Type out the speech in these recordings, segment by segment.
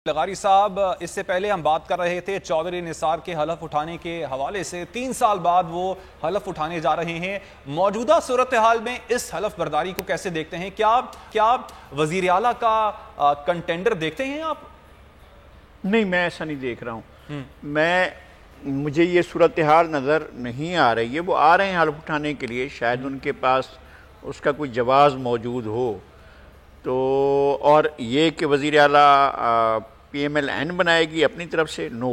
لغاری صاحب، اس سے پہلے ہم بات کر رہے تھے چودھری نثار کے حلف اٹھانے کے حوالے سے۔ 3 سال بعد وہ حلف اٹھانے جا رہے ہیں۔ موجودہ صورتحال میں اس حلف برداری کو کیسے دیکھتے ہیں؟ کیا وزیر اعلیٰ کا کنٹینڈر دیکھتے ہیں آپ؟ نہیں، میں ایسا نہیں دیکھ رہا ہوں۔ مجھے یہ صورتحال نظر نہیں آ رہی ہے۔ وہ آ رہے ہیں حلف اٹھانے کے لیے، شاید ان کے پاس اس کا کوئی جواز موجود ہو تو، اور یہ کہ وزیر اعلیٰ پی ایم ایل این بنائے گی اپنی طرف سے، نو،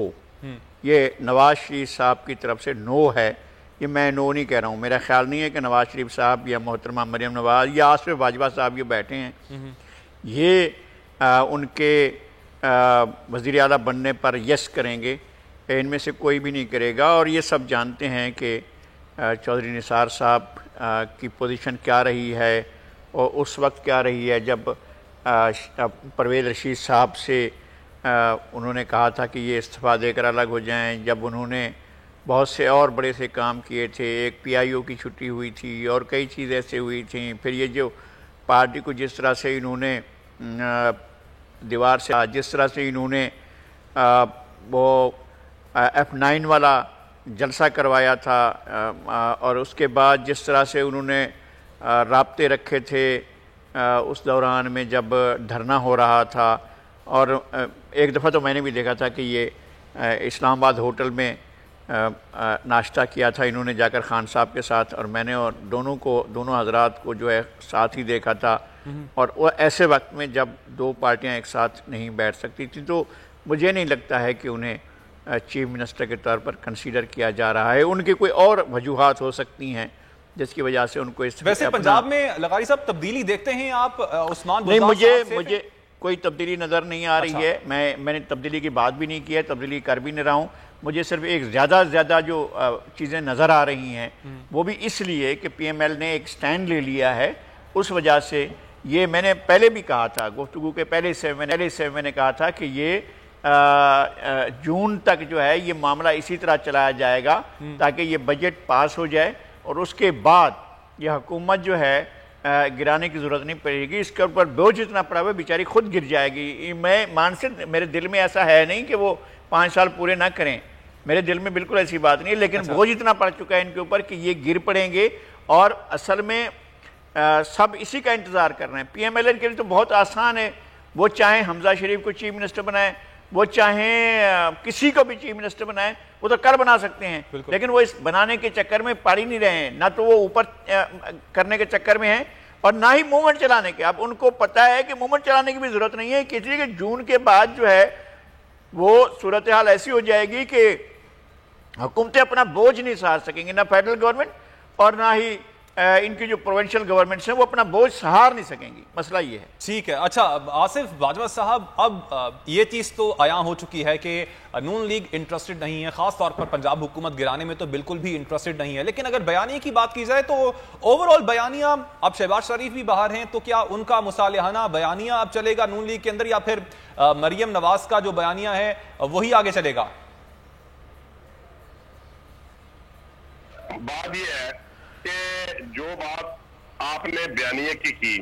یہ نواز شریف صاحب کی طرف سے نو ہے۔ یہ میں نو نہیں کہہ رہا ہوں، میرا خیال نہیں ہے کہ نواز شریف صاحب یا محترمہ مریم نواز یا آصف باجوہ صاحب یہ بیٹھے ہیں، یہ ان کے وزیر اعلیٰ بننے پر یس کریں گے، ان میں سے کوئی بھی نہیں کرے گا۔ اور یہ سب جانتے ہیں کہ چودھری نثار صاحب کی پوزیشن کیا رہی ہے اور اس وقت کیا رہی ہے جب پرویز رشید صاحب سے انہوں نے کہا تھا کہ یہ استعفیٰ دے کر الگ ہو جائیں، جب انہوں نے بہت سے اور بڑے سے کام کیے تھے، ایک پی آئی او کی چھٹی ہوئی تھی اور کئی چیزیں ایسے ہوئی تھیں۔ پھر یہ جو پارٹی کو جس طرح سے انہوں نے دیوار سے، جس طرح سے انہوں نے وہ F9 والا جلسہ کروایا تھا، اور اس کے بعد جس طرح سے انہوں نے رابطے رکھے تھے اس دوران میں جب دھرنا ہو رہا تھا، اور ایک دفعہ تو میں نے بھی دیکھا تھا کہ یہ اسلام آباد ہوٹل میں ناشتہ کیا تھا انہوں نے جا کر خان صاحب کے ساتھ، اور میں نے اور دونوں حضرات کو جو ہے ساتھ ہی دیکھا تھا، اور وہ ایسے وقت میں جب دو پارٹیاں ایک ساتھ نہیں بیٹھ سکتی تھیں، تو مجھے نہیں لگتا ہے کہ انہیں چیف منسٹر کے طور پر کنسیڈر کیا جا رہا ہے۔ ان کی کوئی اور وجوہات ہو سکتی ہیں جس کی وجہ سے ان کو اس ویسے پنجاب میں لغاری صاحب تبدیلی دیکھتے ہیں آپ عثمان نہیں، مجھے کوئی تبدیلی نظر نہیں آ رہی ہے۔ میں نے تبدیلی کی بات بھی نہیں کی ہے، تبدیلی کر بھی نہیں رہا ہوں۔ مجھے صرف ایک زیادہ جو چیزیں نظر آ رہی ہیں وہ بھی اس لیے کہ پی ایم ایل نے ایک سٹینڈ لے لیا ہے، اس وجہ سے یہ میں نے پہلے بھی کہا تھا، گفتگو کے پہلے سے میں نے کہا تھا کہ یہ جون تک جو ہے یہ معاملہ اسی طرح چلایا جائے گا تاکہ یہ بجٹ پاس ہو جائے، اور اس کے بعد یہ حکومت جو ہے گرانے کی ضرورت نہیں پڑے گی۔ اس کے اوپر بوجھ اتنا پڑا ہوا بیچاری خود گر جائے گی۔ میں میرے دل میں ایسا ہے نہیں کہ وہ 5 سال پورے نہ کریں، میرے دل میں بالکل ایسی بات نہیں ہے، لیکن بوجھ اتنا پڑ چکا ہے ان کے اوپر کہ یہ گر پڑیں گے، اور اصل میں سب اسی کا انتظار کر رہے ہیں۔ پی ایم ایل این کے لیے تو بہت آسان ہے، وہ چاہیں حمزہ شریف کو چیف منسٹر بنائیں، وہ چاہیں کسی کو بھی چیف منسٹر بنائیں، وہ تو کر بنا سکتے ہیں، لیکن وہ اس بنانے کے چکر میں پڑ ہی نہیں رہے ہیں، نہ تو وہ اوپر کرنے کے چکر میں ہیں اور نہ ہی موومنٹ چلانے کے۔ اب ان کو پتہ ہے کہ موومنٹ چلانے کی بھی ضرورت نہیں ہے، اس لیے کہ جون کے بعد جو ہے وہ صورتحال ایسی ہو جائے گی کہ حکومتیں اپنا بوجھ نہیں سہار سکیں گی، نہ فیڈرل گورنمنٹ اور نہ ہی ان کی جو پروونشل گورنمنٹس ہیں وہ اپنا بوجھ سہار نہیں سکیں گی۔ مسئلہ یہ ہے۔ ٹھیک ہے۔ اچھا آصف باجوہ صاحب، اب یہ چیز تو عیاں ہو چکی ہے کہ نون لیگ انٹرسٹڈ نہیں ہے، خاص طور پر پنجاب حکومت گرانے میں تو بالکل بھی انٹرسٹڈ نہیں ہے، لیکن اگر بیانیے کی بات کی جائے تو اوور آل بیانیہ، اب شہباز شریف بھی باہر ہیں، تو کیا ان کا مصالحانہ بیانیہ اب چلے گا نون لیگ کے اندر، یا پھر مریم نواز کا جو بیانیہ ہے وہی آگے چلے گا؟ بات یہ ہے کہ جو بات آپ نے بیانیہ کی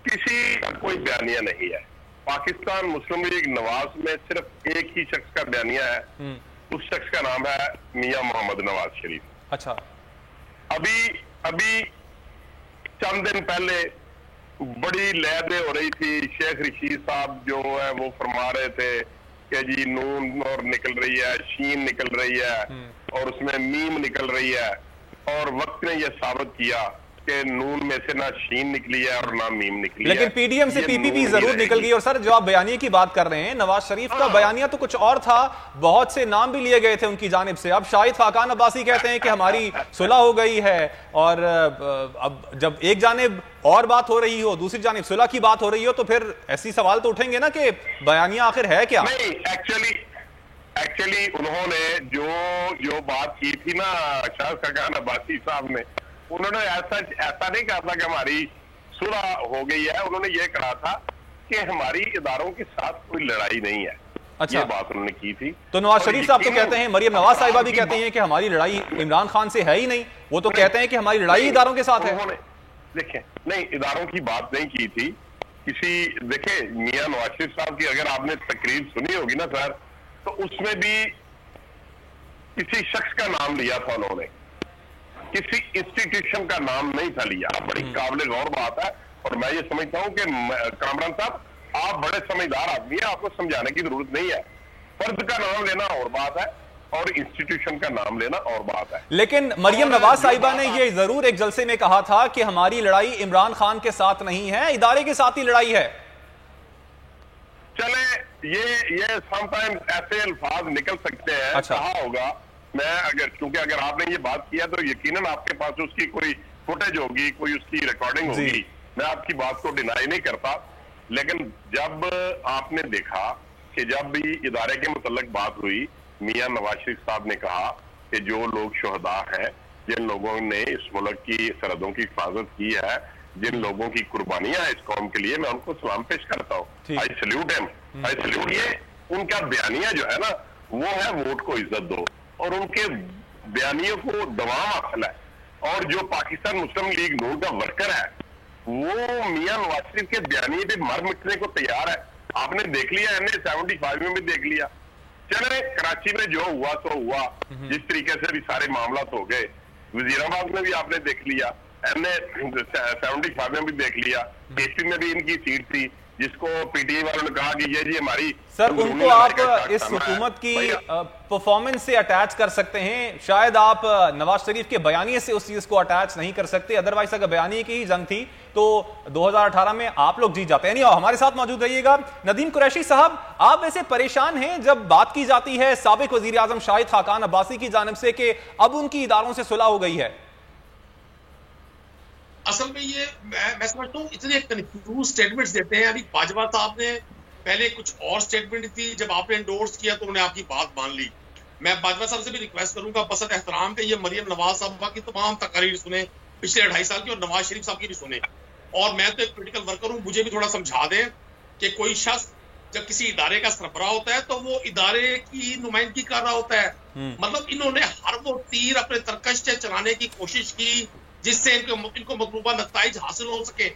کسی کا کوئی بیانیہ نہیں ہے۔ پاکستان مسلم لیگ نواز میں صرف ایک ہی شخص کا بیانیہ ہے، اس شخص کا نام ہے میاں محمد نواز شریف۔ اچھا، ابھی چند دن پہلے بڑی لہدیں ہو رہی تھی، شیخ رشید صاحب جو ہے وہ فرما رہے تھے کہ جی نون اور نکل رہی ہے، شین نکل رہی ہے، اور اس میں میم نکل رہی ہے، اور وقت نے یہ ثابت کیا کہ نون میں سے نہ شین نکلی ہے اور نہ میم نکلی ہے، لیکن پی ڈی ایم سے پی پی پی ضرور نکل گئی۔ اور سر جو آپ بیانیے کی بات کر رہے ہیں، نواز شریف کا بیانیہ تو کچھ اور تھا، بہت سے نام بھی لیے گئے تھے ان کی جانب سے۔ اب شاہد خاقان عباسی کہتے ہیں کہ ہماری صلح ہو گئی ہے، اور اب جب ایک جانب اور بات ہو رہی ہو، دوسری جانب صلح کی بات ہو رہی ہو، تو پھر ایسی سوال تو اٹھیں گے نا کہ بیانیہ آخر ہے کیا؟ نہیں، ایکچولی انہوں نے جو بات کی تھی نا شاہد خاقان عباسی صاحب نے، انہوں نے ایسا نہیں کہا تھا کہ ہماری صلح ہو گئی ہے، انہوں نے یہ کہا تھا کہ ہماری اداروں کے ساتھ کوئی لڑائی نہیں ہے۔ اچھا، یہ بات انہوں نے کی تھی۔ تو نواز شریف صاحب تو کہتے ہیں، مریم نواز صاحبہ بھی کہتے ہیں کہ ہماری لڑائی عمران خان سے ہے ہی نہیں، وہ تو کہتے ہیں کہ ہماری لڑائی اداروں کے ساتھ ہے۔ دیکھیں، نہیں، اداروں کی بات نہیں کی تھی، کسی دیکھیں میاں نواز شریف صاحب کی اگر آپ نے تقریر سنی ہوگی نا سر تو اس میں بھی کسی شخص کا نام لیا تھا انہوں نے, کسی انسٹیٹیوشن کا نام نہیں تھا لیا. بڑی قابل غور بات ہے اور میں یہ سمجھتا ہوں کہ کامران صاحب آپ بڑے سمجھدار آدمی ہیں, آپ کو سمجھانے کی ضرورت نہیں ہے. فرد کا نام لینا اور بات ہے اور انسٹیٹیوشن کا نام لینا اور بات ہے. لیکن مریم نواز صاحبہ نے یہ ضرور ایک جلسے میں کہا تھا کہ ہماری لڑائی عمران خان کے ساتھ نہیں ہے, ادارے کے ساتھ ہی لڑائی ہے. چلے یہ سم ٹائم ایسے الفاظ نکل سکتے ہیں, کہا ہوگا. میں چونکہ اگر آپ نے یہ بات کیا تو یقیناً آپ کے پاس اس کی کوئی فوٹیج ہوگی, کوئی اس کی ریکارڈنگ ہوگی. میں آپ کی بات کو ڈینائی نہیں کرتا, لیکن جب آپ نے دیکھا کہ جب بھی ادارے کے متعلق بات ہوئی, میاں نواز شریف صاحب نے کہا کہ جو لوگ شہداء ہیں, جن لوگوں نے اس ملک کی سرحدوں کی حفاظت کی ہے, جن لوگوں کی قربانیاں اس قوم کے لیے, میں ان کو سلام پیش کرتا ہوں. آئی سلیوٹ ہیم, آئی سلیوٹ. یہ ان کا بیانیہ جو ہے نا وہ ہے ووٹ کو عزت دو, اور ان کے بیانیوں کو دوام حاصل ہے. اور جو پاکستان مسلم لیگ نون کا ورکر ہے وہ میاں نواز شریف کے بیانیے پہ مر مٹنے کو تیار ہے. آپ نے دیکھ لیا, MA75 میں بھی دیکھ لیا. چلے کراچی میں جو ہوا تو ہوا, جس طریقے سے بھی سارے معاملات ہو گئے. وزیر آباد میں بھی آپ نے دیکھ لیا, MA75 میں بھی دیکھ لیا, KP میں بھی ان کی سیٹ تھی جس کو PTI والوں نے کہا کہ یہ جی ہماری. سر ان کو آپ اس حکومت کی پرفارمنس سے اٹیچ کر سکتے ہیں, شاید آپ نواز شریف کے بیانیے سے اس چیز کو اٹیچ نہیں کر سکتے. ادروائز اگر بیانیے کی ہی جنگ تھی تو 2018 میں آپ لوگ جیت جاتے ہیں. نہیں, ہمارے ساتھ موجود رہیے گا. ندیم قریشی صاحب, آپ ویسے پریشان ہیں جب بات کی جاتی ہے سابق وزیر اعظم شاہد خاقان عباسی کی جانب سے کہ اب ان کی اداروں سے صلح ہو گئی ہے؟ اصل میں یہ میں سمجھتا ہوں اتنے کنفیوز سٹیٹمنٹس دیتے ہیں. ابھی باجوہ صاحب نے پہلے کچھ اور سٹیٹمنٹ تھی, جب آپ نے انڈورس کیا تو انہوں نے آپ کی بات مان لی. میں باجوہ صاحب سے بھی ریکویسٹ کروں گا بسط احترام کہ یہ مریم نواز صاحبہ کی تمام تقاریر سنیں پچھلے 2.5 سال کی, اور نواز شریف صاحب کی بھی سنیں. اور میں تو ایک پولیٹیکل ورکر ہوں, مجھے بھی تھوڑا سمجھا دیں کہ کوئی شخص جب کسی ادارے کا سربراہ ہوتا ہے تو وہ ادارے کی نمائندگی کر رہا ہوتا ہے. مطلب انہوں نے ہر وہ تیر اپنے ترکش سے چلانے کی کوشش کی جس سے ان کو مطلوبہ نتائج حاصل ہو سکے.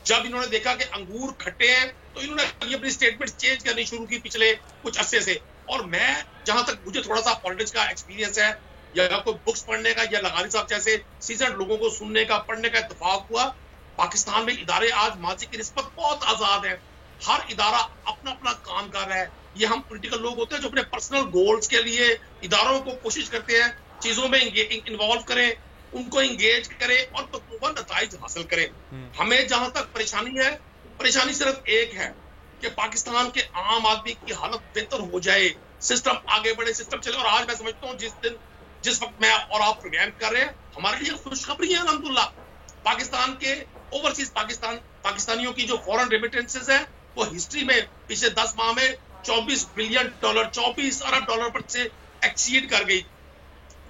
جب انہوں نے دیکھا کہ انگور کھٹے ہیں تو انہوں نے اپنی سٹیٹمنٹ چینج کرنی شروع کی پچھلے کچھ عرصے سے. اور میں جہاں تک مجھے تھوڑا سا پالیٹکس کا ایکسپیرینس ہے, یا کوئی بکس پڑھنے کا, یا لغاری صاحب جیسے سیزنڈ لوگوں کو سننے کا, پڑھنے کا اتفاق ہوا, پاکستان میں ادارے آج ماضی کی نسبت بہت آزاد ہیں. ہر ادارہ اپنا اپنا کام کر رہا ہے. یہ ہم پولیٹیکل لوگ ہوتے ہیں جو اپنے پرسنل گولز کے لیے اداروں کو کوشش کرتے ہیں چیزوں میں انوالو کریں, ان کو انگیج کرے اور مطلوبہ نتائج حاصل کرے. ہمیں جہاں تک پریشانی ہے, پریشانی صرف ایک ہے کہ پاکستان کے عام آدمی کی حالت بہتر ہو جائے, سسٹم آگے بڑھے, سسٹم چلے. اور آج میں سمجھتا ہوں جس وقت میں اور آپ پروگرام کر رہے ہیں, ہمارے لیے خوشخبری ہے الحمدللہ. پاکستان کے اوورسیز پاکستانیوں کی جو فورن ریمیٹنسز ہیں وہ ہسٹری میں پچھلے 10 ماہ میں $24 بلین 24 ارب ڈالر پر سے ایکسیڈ کر گئی.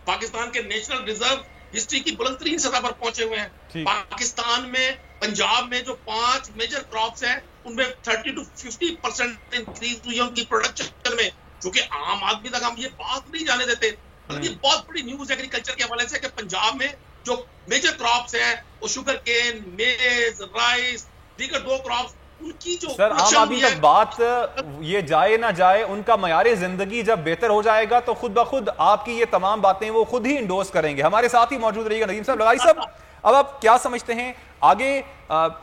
پاکستان کے نیشنل ریزرو ہسٹری کی بلند ترین سطح پر پہنچے ہوئے ہیں. پاکستان میں پنجاب میں جو 5 میجر کراپس ہیں ان میں 30 to 50% انکریز ہوئی ہے ان کی پروڈکشن میں, چونکہ عام آدمی تک ہم یہ بات نہیں جانے دیتے. یہ بہت بڑی نیوز ایگریکلچر کے حوالے سے کہ پنجاب میں جو میجر کراپس ہیں وہ شوگر کین, میز, رائس, دیگر 2 کراپس, ان کی جو سر عام آدمی تک بات یہ جائے نہ جائے, ان کا معیار زندگی جب بہتر ہو جائے گا تو خود بخود آپ کی یہ تمام باتیں وہ خود ہی انڈورس کریں گے. ہمارے ساتھ ہی موجود رہیے گا ندیم صاحب. لغاری صاحب, اب آپ کیا سمجھتے ہیں آگے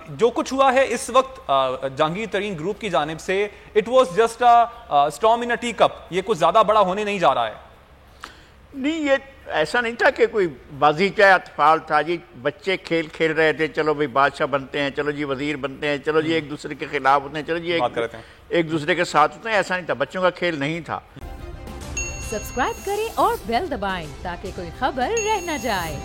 جو کچھ ہوا ہے اس وقت جہانگیر ترین گروپ کی جانب سے, it was just storm in A T cup, یہ کچھ زیادہ بڑا ہونے نہیں جا رہا ہے؟ نہیں, یہ ایسا نہیں تھا کہ کوئی بازیچہ اطفال تھا جی, بچے کھیل رہے تھے, چلو بھائی بادشاہ بنتے ہیں, چلو جی وزیر بنتے ہیں, چلو جی ایک دوسرے کے خلاف ہوتے ہیں, چلو جی ایک دوسرے کے ساتھ ہوتے ہیں. ایسا نہیں تھا, بچوں کا کھیل نہیں تھا. سبسکرائب کریں اور بیل دبائیں تاکہ کوئی خبر رہ نہ جائے.